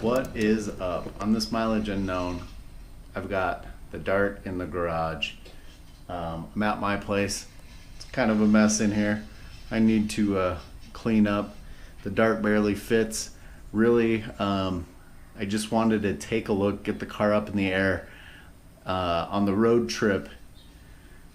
What is up? On this mileage unknown, I've got the Dart in the garage. I'm at my place. It's kind of a mess in here. I need to clean up. The Dart barely fits. Really, I just wanted to take a look, get the car up in the air. On the road trip,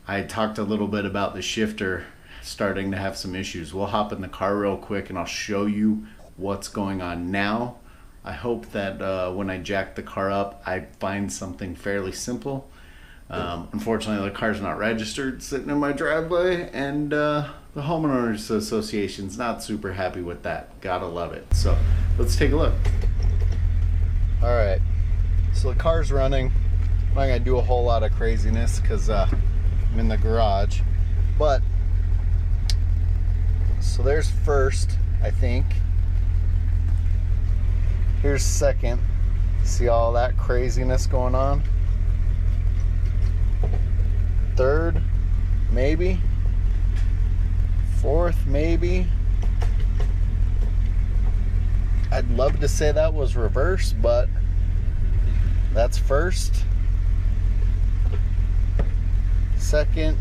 I talked a little bit about the shifter starting to have some issues. We'll hop in the car real quick and I'll show you what's going on now. I hope that when I jack the car up, I find something fairly simple. Unfortunately, the car's not registered, sitting in my driveway, and the homeowners association's not super happy with that. Gotta love it. So let's take a look. All right, so the car's running. I'm not gonna do a whole lot of craziness because I'm in the garage, but so there's first, I think. Here's second. See all that craziness going on? Third, maybe. Fourth, maybe. I'd love to say that was reverse, but that's first. Second,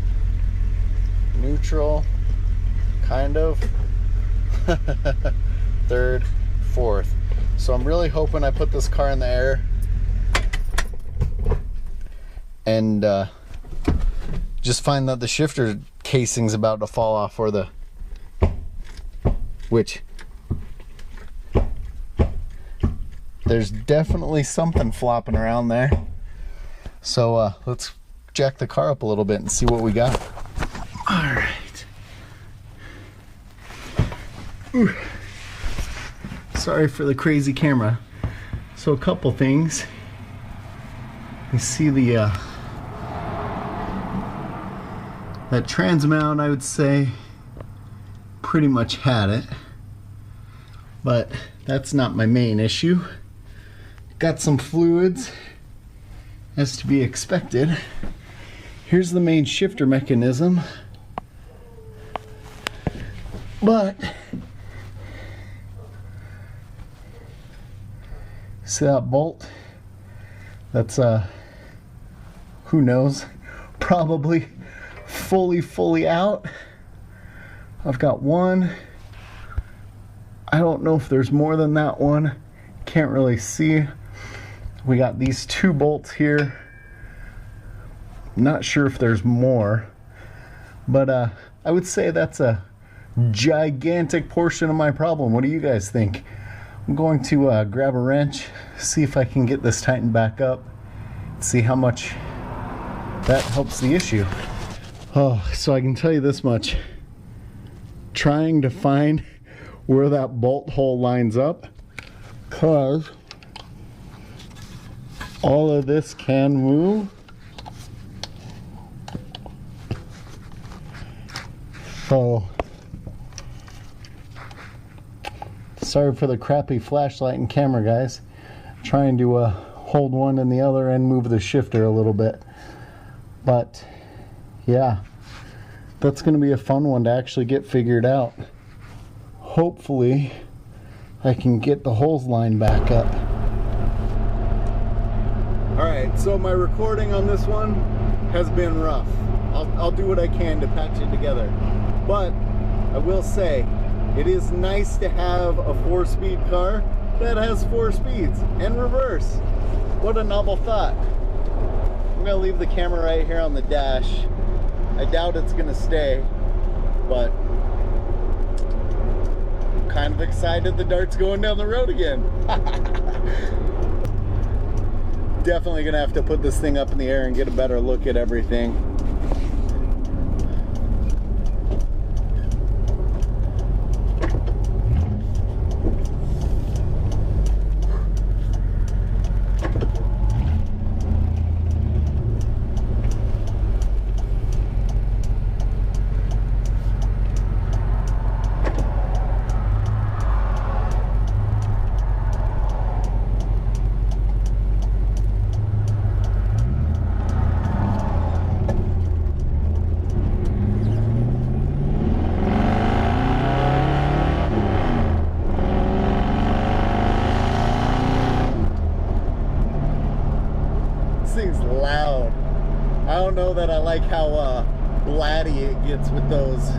neutral, kind of. Third, fourth. So I'm really hoping I put this car in the air and just find that the shifter casing's about to fall off, or which there's definitely something flopping around there. So let's jack the car up a little bit and see what we got. All right. Ooh. Sorry for the crazy camera. So a couple things. You see the that trans mount, I would say pretty much had it, but that's not my main issue. Got some fluids, as to be expected. Here's the main shifter mechanism, but see that bolt? That's who knows, probably fully out. I've got one. I don't know if there's more than that one. Can't really see. We got these two bolts here. Not sure if there's more, but I would say that's a gigantic portion of my problem. What do you guys think? I'm going to grab a wrench, see if I can get this tightened back up, see how much that helps the issue. Oh, so I can tell you this much. Trying to find where that bolt hole lines up, because all of this can move. So sorry for the crappy flashlight and camera, guys. Trying to hold one in the other and move the shifter a little bit. But yeah, that's going to be a fun one to actually get figured out. Hopefully I can get the holes lined back up. Alright, so my recording on this one has been rough. I'll do what I can to patch it together. But I will say, it is nice to have a 4-speed car that has 4 speeds and reverse. What a novel thought. I'm gonna leave the camera right here on the dash. I doubt it's gonna stay, but I'm kind of excited the Dart's going down the road again. Definitely gonna have to put this thing up in the air and get a better look at everything. how blatty it gets with those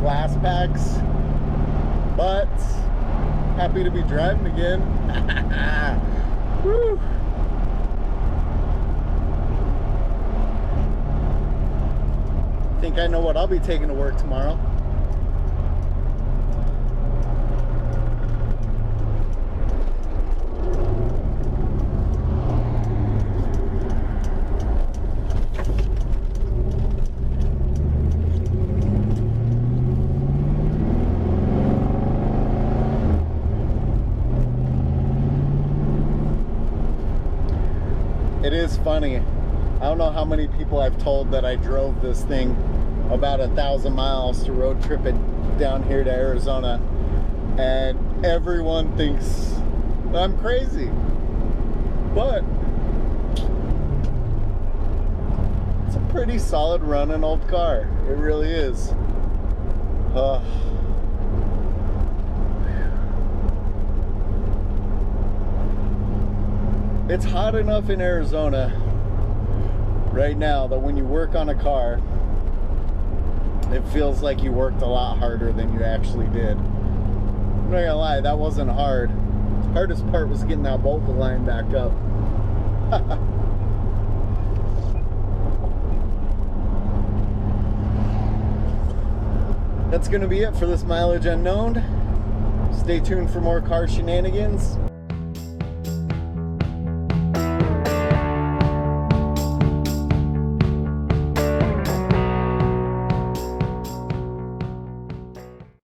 glass packs. But happy to be driving again. Woo. Think I know what I'll be taking to work tomorrow. It is funny. I don't know how many people I've told that I drove this thing about 1,000 miles to road trip it down here to Arizona, and everyone thinks I'm crazy. But it's a pretty solid running old car. It really is. It's hot enough in Arizona right now that when you work on a car, it feels like you worked a lot harder than you actually did. I'm not gonna lie, that wasn't hard. The hardest part was getting that vocal line back up. That's gonna be it for this mileage unknown. Stay tuned for more car shenanigans.